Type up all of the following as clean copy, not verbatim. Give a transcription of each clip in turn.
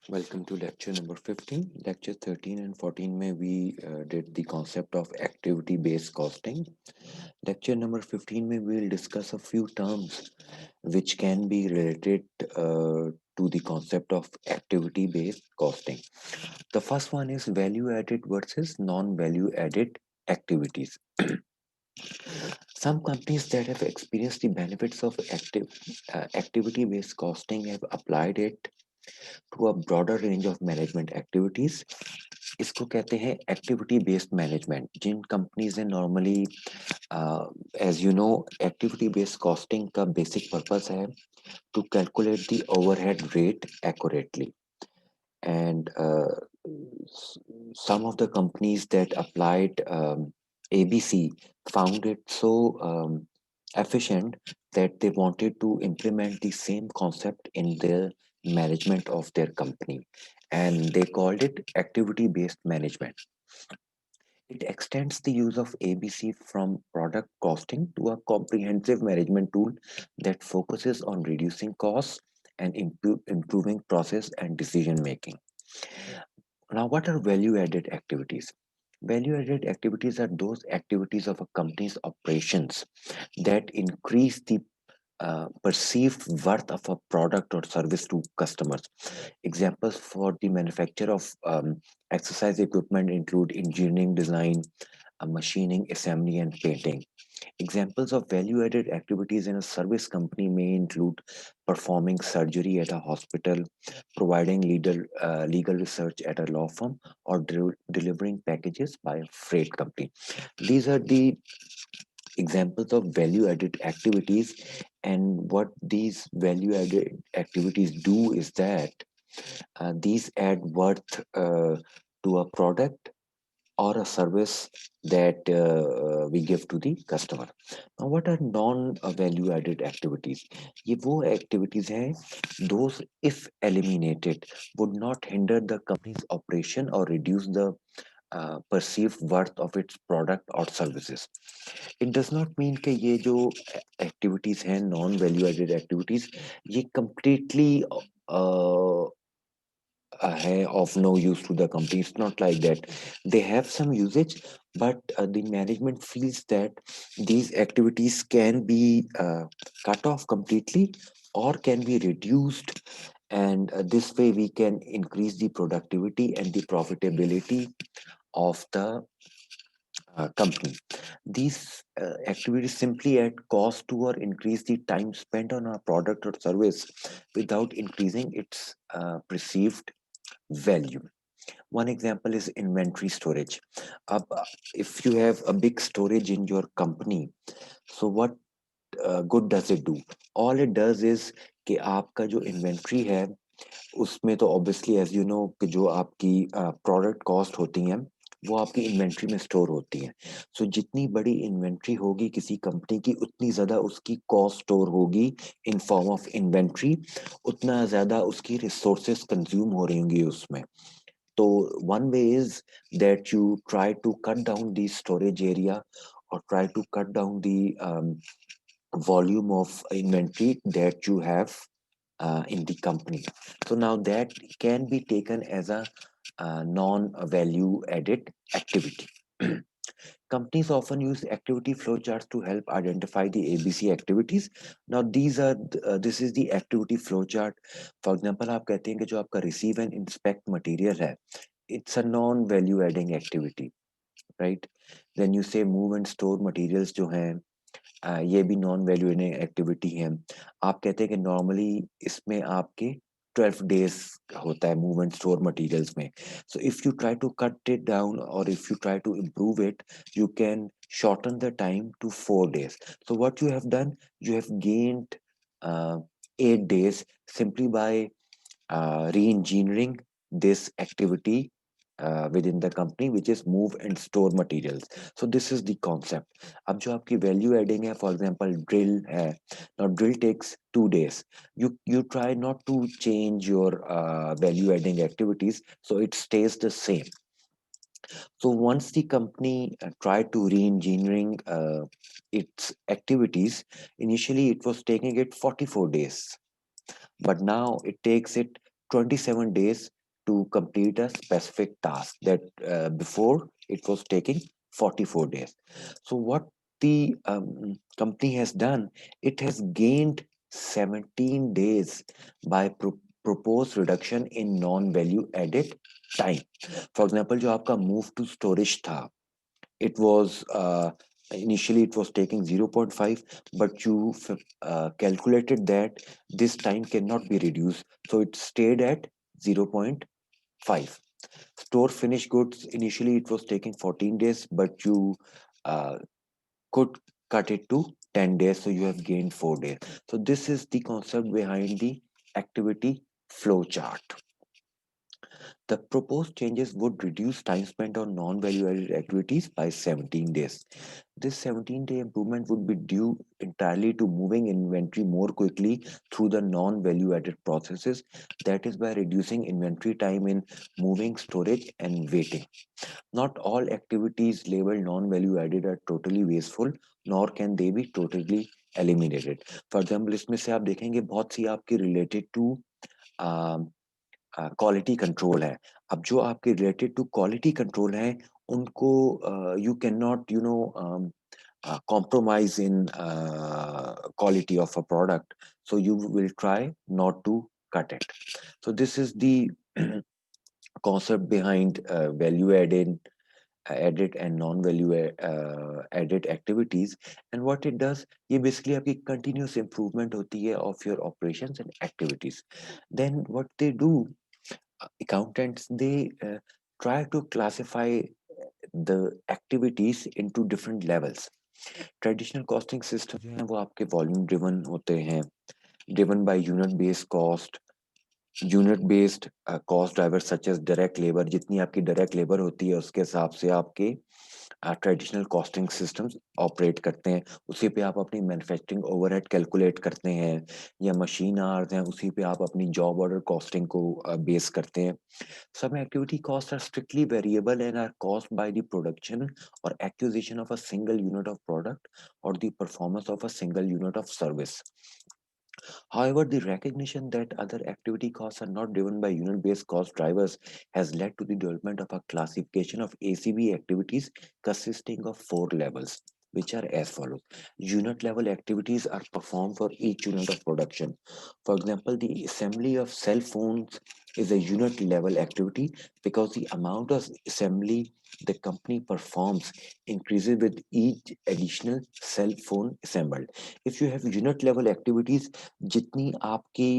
Welcome to lecture number 15. Lecture 13 and 14 में we did the concept of activity based costing. Lecture number 15 में we will discuss a few terms which can be related to the concept of activity based costing. The first one is value added versus non value added activities. Some companies that have experienced the benefits of activity based costing have applied it to a broader range of management activities. इसको कहते हैं activity based management जिन companies ने normally as you know activity based costing का basic purpose है to calculate the overhead rate accurately and some of the companies that applied ABC found it so efficient that they wanted to implement the same concept in the management of their company, and they called it activity based management. It extends the use of ABC from product costing to a comprehensive management tool that focuses on reducing costs and improving process and decision making. Now, what are value added activities? Value added activities are those activities of a company's operations that increase the perceived worth of a product or service to customers. Examples for the manufacture of exercise equipment include engineering design, machining, assembly, and painting. Examples of value added activities in a service company may include performing surgery at a hospital, providing legal research at a law firm, or delivering packages by a freight company. These are the examples of value added activities, and what these value added activities do is that these add worth to a product or a service that we give to the customer. Now, what are non-value added activities? ये वो activities हैं, those if eliminated would not hinder the company's operation or reduce the perceived worth of its product or services. It does not mean कि ये जो activities हैं non-value added activities ये completely of no use to the company. It's not like that. They have some usage, but the management feels that these activities can be cut off completely or can be reduced, and this way we can increase the productivity and the profitability of the company. These activities simply add cost to or increase the time spent on a product or service without increasing its perceived value. One example is inventory storage. If you have a big storage in your company, so what good does it do? All it does is कि आपका जो inventory है उसमें तो obviously as you no कि जो आपकी product cost होती हैं वो आपकी इन्वेंट्री में स्टोर होती हैं. सो जितनी बड़ी इन्वेंट्री होगी किसी कंपनी की उतनी ज़्यादा उसकी कॉस्ट स्टोर होगी इन फॉर्म ऑफ इन्वेंट्री, उतना ज़्यादा उसकी रिसोर्सेज कंज्यूम हो रही होंगी उसमें. तो one way is that you try to cut down the storage area or try to cut down the volume of inventory that you have in the company. So now that can be taken as a non-value added activity. Companies often use activity flowcharts to help identify the ABC activities. Now these are this is the activity flowchart. For example, आप कहते हैं कि जो आपका receive and inspect material है, it's a non-value adding activity, right? Then you say move and store materials जो हैं ये भी नॉन वैल्यू एडिंग एक्टिविटी है. आप कहते हैं कि नॉर्मली इसमें आपके 12 डेज होता है मूव एंड स्टोर मटेरियल्स में. So if you try to cut it down or if you try to improve it you can shorten the time to 4 days. So what you have done, you have gained 8 days simply by re-engineering this activity within the company, which is move and store materials. So this is the concept. अब जो आपकी value adding है, for example drill है. Now drill takes 2 days. You try not to change your value adding activities, so it stays the same. So once the company tried to re-engineering its activities, initially it was taking it 44 days, but now it takes it 27 days to complete a specific task that before it was taking 44 days. So what the company has done, it has gained 17 days by proposed reduction in non-value added time. For example, जो आपका move to storage था, it was initially it was taking 0.5, but you calculated that this time cannot be reduced, so it stayed at 0.5. Store finished goods, initially it was taking 14 days, but you uh, could cut it to 10 days, so you have gained 4 days. So this is the concept behind the activity flow chart. The proposed changes would reduce time spent on non-value-added activities by 17 days. This 17-day improvement would be due entirely to moving inventory more quickly through the non-value-added processes, that is by reducing inventory time in moving, storage, and waiting. Not all activities labeled non-value-added are totally wasteful, nor can they be totally eliminated. For example, इसमें से आप देखेंगे बहुत सी आपकी related to quality control है। अब जो आपके रिलेटेड टू क्वालिटी कंट्रोल है, उनको you can not compromise in quality of a product, so you will try not to cut it. So this is the concept behind value added and non-value added activities. And what it does, ये basically आपकी continuous improvement होती है of your operations and activities. Then what they do, accountants, they try to classify the activities into different levels. Traditional costing system जो है वो आपके volume driven होते हैं, driven by unit based cost, unit based cost driver such as direct labour, जितनी आपकी direct labour होती है उसके हिसाब से आपके ट्रेडिशनल कॉस्टिंग सिस्टम्स ऑपरेट करते हैं। उसी पे आप अपनी मैन्युफैक्चरिंग ओवरहेड कैलकुलेट करते हैं, या मशीन आवर्स हैं उसी पे आप अपनी जॉब ऑर्डर कॉस्टिंग को बेस करते हैं। Some activity costs are strictly variable and are caused by the production or acquisition of a single unit of product or the performance of a single unit of service. However, the recognition that other activity costs are not driven by unit-based cost drivers has led to the development of a classification of ACV activities consisting of 4 levels, which are as follows. Unit level activities are performed for each unit of production. For example, the assembly of cell phones is a unit level activity because the amount of assembly the company performs increases with each additional cell phone assembled. If you have unit level activities, जितनी आपकी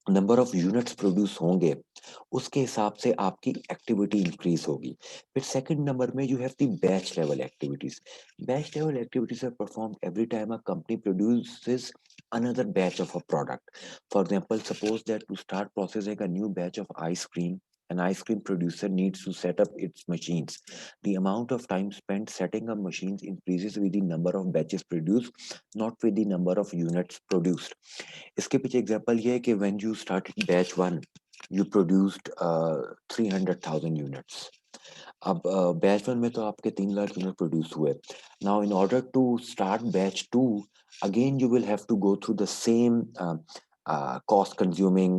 number of units produce होंगे उसके हिसाब से आपकी activity increase होगी। फिर second number में you have the batch level activities. Batch level activities are performed every time a company produces another batch of a product. For example, suppose that to start processing a new batch of ice cream, an ice cream producer needs to set up its machines. The amount of time spent setting up machines increases with the number of batches produced, not with the number of units produced. इसके पीछे example ये है कि when you started batch 1 you produced 300,000 units. अब batch 1 में तो आपके 3 lakh unit produce हुए। Now in order to start batch 2, again you will have to go through the same cost consuming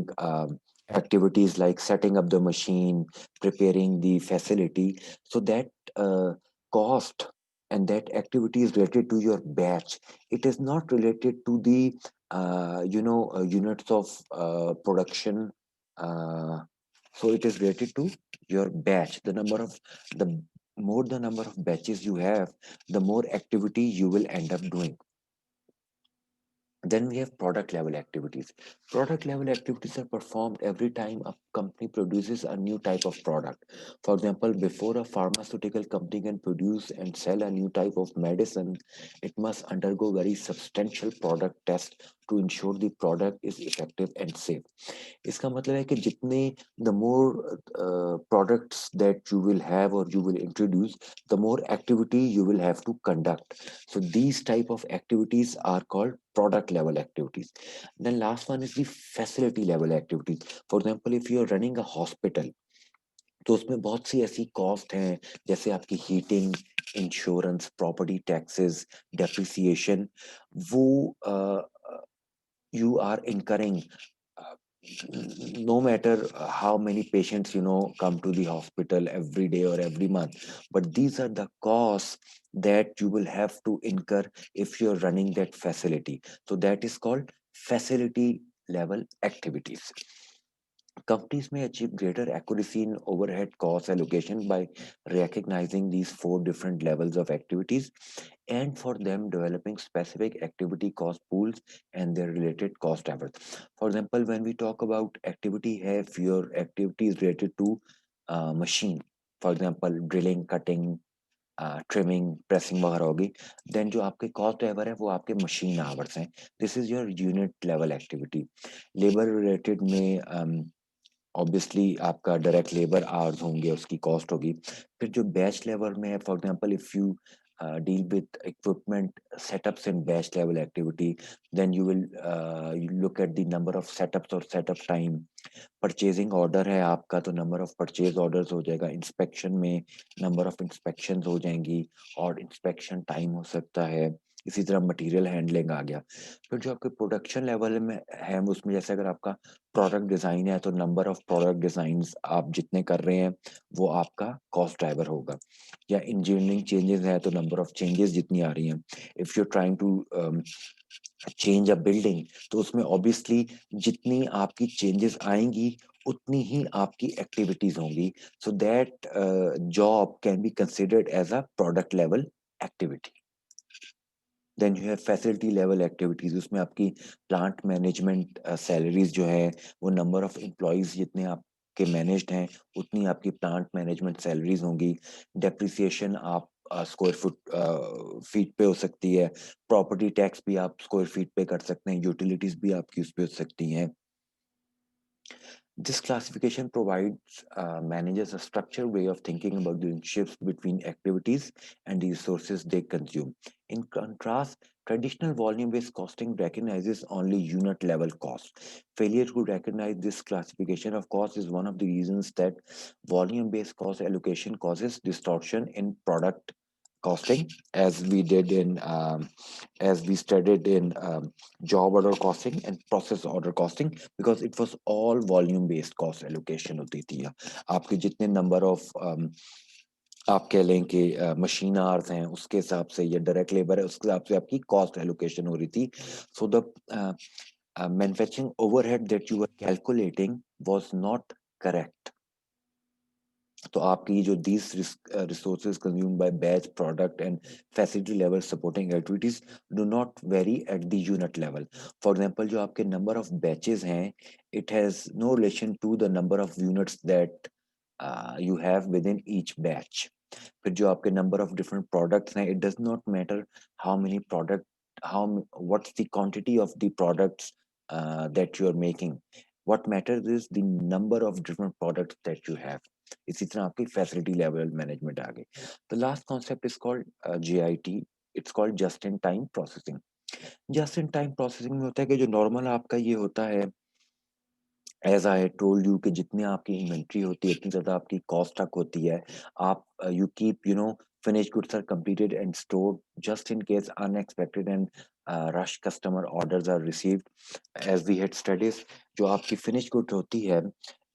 activities like setting up the machine, preparing the facility, so that cost and that activity is related to your batch. It is not related to the units of production. So it is related to your batch. The more the number of batches you have, the more activity you will end up doing. Then we have product level activities. Product level activities are performed every time a company produces a new type of product. For example, before a pharmaceutical company can produce and sell a new type of medicine, it must undergo very substantial product test to ensure the product is effective and safe. इसका मतलब है कि जितने the more products that you will have or you will introduce, the more activity you will have to conduct. So these type of activities are called product level activities. Then last one is the facility level activities. For example, if you are running a hospital, तो उसमें बहुत सी ऐसी cost हैं जैसे आपकी heating, insurance, property taxes, depreciation, वो you are incurring no matter how many patients come to the hospital every day or every month, but these are the costs that you will have to incur if you're running that facility. So that is called facility level activities. Companies may achieve greater accuracy in overhead cost allocation by recognizing these four different levels of activities, and for them developing specific activity cost pools and their related cost drivers. For example, when we talk about activity, have your activity is related to machine, for example drilling, cutting, trimming, pressing वगैरह होगी, then जो आपके cost driver है वो आपके machine hours हैं. This is your unit level activity. Labour related में obviously आपका डायरेक्ट लेबर आवर्स होंगे, उसकी कॉस्ट होगी. फिर जो बैच लेवल में है, for example if you deal with equipment setups in batch level activity, then you look at the number of setups or setup time. Purchasing order है आपका तो नंबर ऑफ परचेज ऑर्डर्स हो जाएगा. Inspection में number of inspections हो जाएंगी और inspection time हो सकता है. इसी तरह मटेरियल हैंडलिंग आ गया. फिर जो आपके प्रोडक्शन लेवल में है उसमें जैसे अगर आपका प्रोडक्ट डिजाइन है तो नंबर ऑफ प्रोडक्ट डिजाइन आप जितने कर रहे हैं वो आपका कॉस्ट ड्राइवर होगा. या इंजीनियरिंग चेंजेस है तो नंबर ऑफ चेंजेस जितनी आ रही हैं. If you trying to change a building, तो उसमें ऑब्वियसली जितनी आपकी चेंजेस आएंगी उतनी ही आपकी एक्टिविटीज होंगी. So that job can be considered as a product level activity. Then you have facility level activities. उसमें आपकी प्लांट मैनेजमेंट सैलरीज जो है वो नंबर ऑफ एम्प्लॉयज जितने आपके मैनेज्ड हैं उतनी आपकी प्लांट मैनेजमेंट सैलरीज होंगी. डेप्रिसिएशन आप स्क्वायर फुट फीट पे हो सकती है. प्रॉपर्टी टैक्स भी आप स्क्वायर फीट पे कर सकते हैं. यूटिलिटीज भी आपकी उस पे हो सकती हैं. This classification provides managers a structured way of thinking about the shifts between activities and the resources they consume. In contrast, traditional volume-based costing recognizes only unit-level cost. Failure to recognize this classification of cost is one of the reasons that volume-based cost allocation causes distortion in product costing, as we did in as we studied in job order costing and process order costing, because it was all volume based cost allocation होती थी. आपके जितने number of आप कह लें कि machine hours हैं उसके हिसाब से या डायरेक्ट लेबर है उसके हिसाब से आपकी कॉस्ट एलोकेशन हो रही थी. So the manufacturing overhead that you are calculating was not correct. तो आपकी ये जो these resources consumed by batch, product and facility level supporting activities do not vary at the unit level. For example, जो आपके number of batches हैं, it has no relation to the number of units that you have within each batch. फिर जो आपके number of different products हैं, it does not matter how many product, what's the quantity of the products that you are making. What matters is the number of different products that you have. इसी तरह आपकी facility level management आ गई. The last concept is called JIT. It's called just in time processing. Just in time processing में होता है कि जो normal आपका ये होता है, एज आई टोल्ड यू कि जितनी आपकी इन्वेंट्री होती है इतनी ज्यादा आपकी कॉस्ट तक होती है. आप you keep finished goods are completed and stored just in case unexpected and rush customer orders are received. As we had studies, जो आपकी finished goods होती है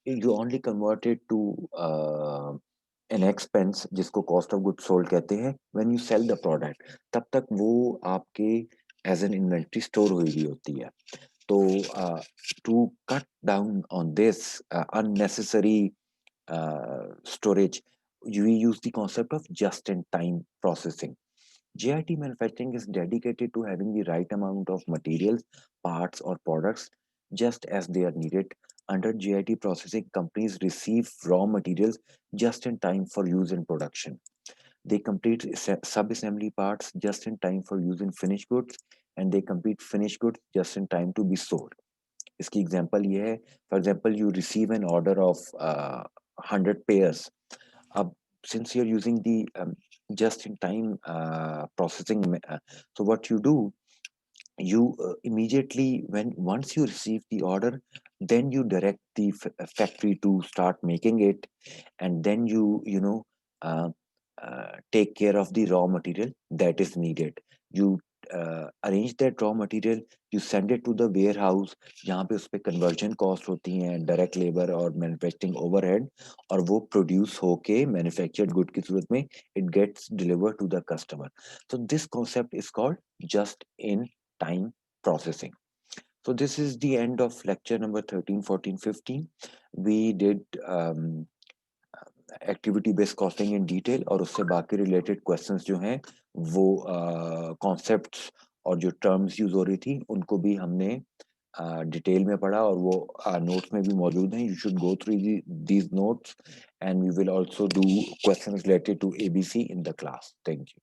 you only convert it to an expense जिसको cost of goods sold कहते हैं when you sell the product. तब तक वो आपके as an inventory store हुई हुई होती है. तो to cut down on this unnecessary storage, we use the concept of just-in-time processing. JIT manufacturing is dedicated to having the right amount of materials, parts, or products just as they are needed. Under JIT processing, companies receive raw materials just in time for use in production. They complete sub-assembly parts just in time for use in finished goods, and they complete finished goods just in time to be sold. इसकी example ये है, for example you receive an order of 100 pairs. अब since you're using the just in time processing, so what you do, you immediately when once you receive the order, then you direct the factory to start making it, and then you know take care of the raw material that is needed. You arrange that raw material, you send it to the warehouse जहाँ पे उस पे conversion cost होती हैं, direct labor और manufacturing overhead, और वो produce होके manufactured good की सूरत में it gets delivered to the customer. So this concept is called just in time processing. So this is the end of lecture number 13, 14, 15. We did activity based costing in detail, और उससे बाकी related questions जो हैं वो concepts और जो terms use हो रही थी उनको भी हमने डिटेल में पढ़ा, और वो नोट्स में भी मौजूद हैं. You should go through these notes, and we will also do questions related to ABC in the class. Thank you.